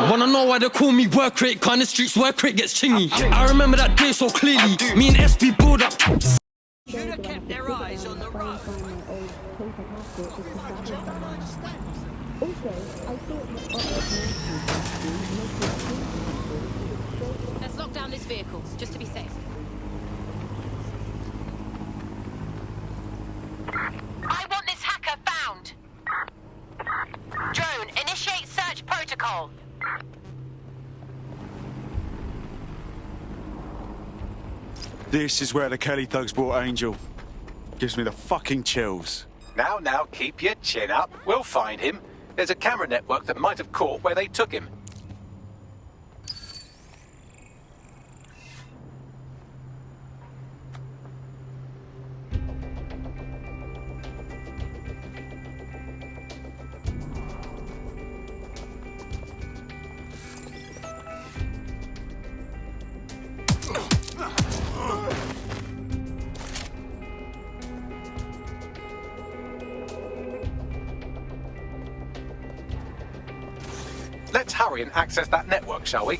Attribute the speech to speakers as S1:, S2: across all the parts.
S1: Wanna know why they call me work rate? Kind of streets work rate gets chingy. I remember that day so clearly. Me and SB build up.
S2: Should have kept their eyes on the road. Let's lock down this vehicle, just to be safe. I want this hacker found. Drone, initiate search protocol.
S3: This is where the Kelly thugs brought Angel. Gives me the fucking chills.
S4: Now, keep your chin up. We'll find him. There's a camera network that might have caught where they took him. Let's hurry and access that network, shall we?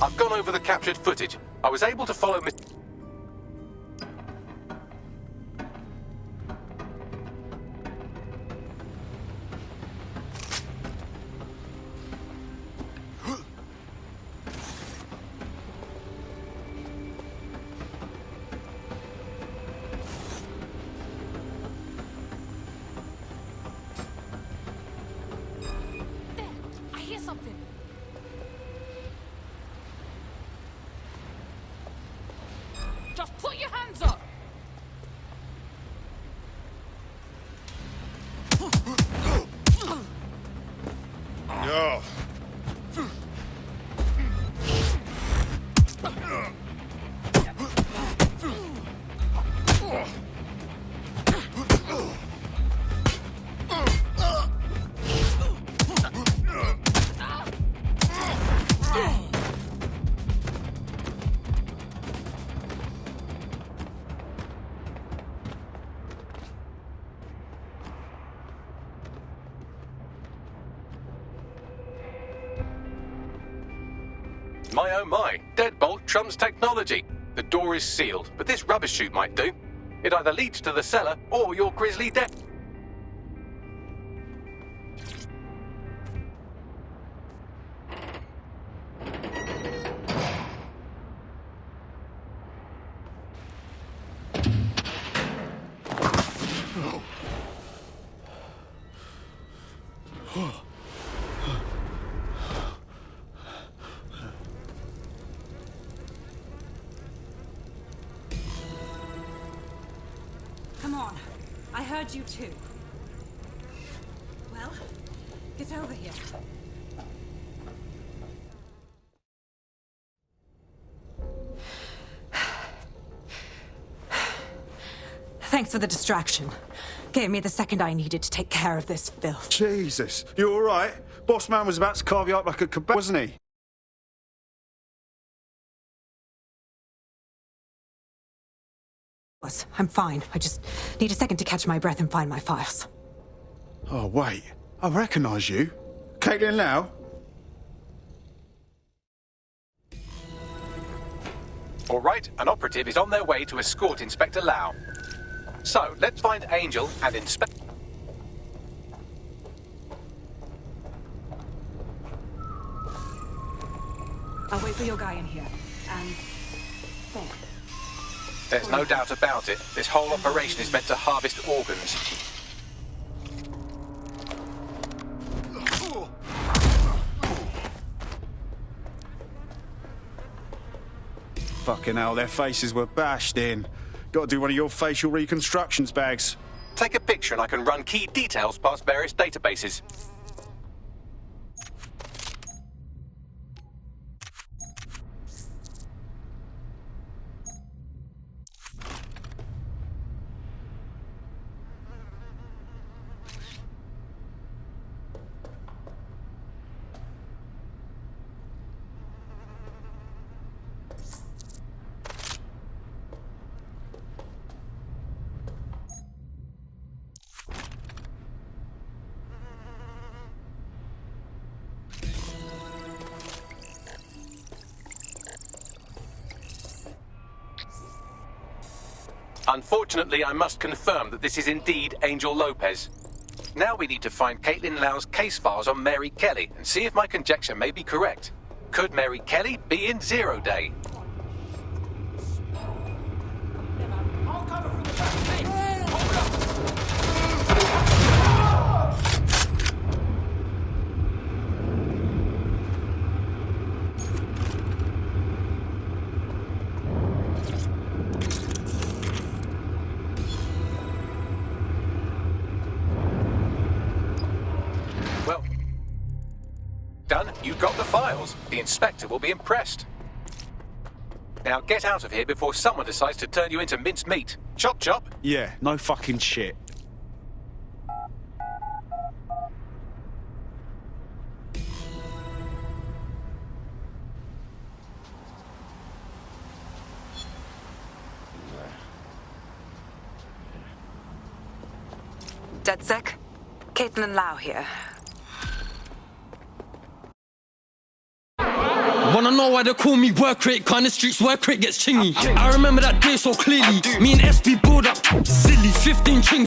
S4: I've gone over the captured footage. I was able to follow Miss...
S2: There, I hear something. Just put your hands up!
S3: No.
S4: My oh my, deadbolt trumps technology. The door is sealed, but this rubbish chute might do. It either leads to the cellar or your grisly death.
S5: Come on. I heard you too. Well, get over here. Thanks for the distraction. Gave me the second I needed to take care of this filth.
S3: Jesus, you all right? Boss man was about to carve you up like a kebab, wasn't he?
S5: I'm fine. I just need a second to catch my breath and find my files.
S3: Oh, wait. I recognise you. Caitlin Lau?
S4: All right, an operative is on their way to escort Inspector Lau. So, let's find Angel and inspect...
S5: I'll wait for your guy in here. And there.
S4: There's no doubt about it. This whole operation is meant to harvest organs.
S3: Fucking hell, their faces were bashed in. Gotta do one of your facial reconstructions, Bags.
S4: Take a picture and I can run key details past various databases. Unfortunately, I must confirm that this is indeed Angel Lopez. Now we need to find Caitlin Lau's case files on Mary Kelly and see if my conjecture may be correct. Could Mary Kelly be in Zero Day? Well, done. You got the files. The inspector will be impressed. Now get out of here before someone decides to turn you into minced meat. Chop chop.
S3: Yeah, no fucking shit.
S5: DedSec? Caitlin Lau here.
S1: Wanna know why they call me work rate? Kinda streets work rate gets chingy. I remember that day so clearly. Me and SB pulled up silly 15 ching.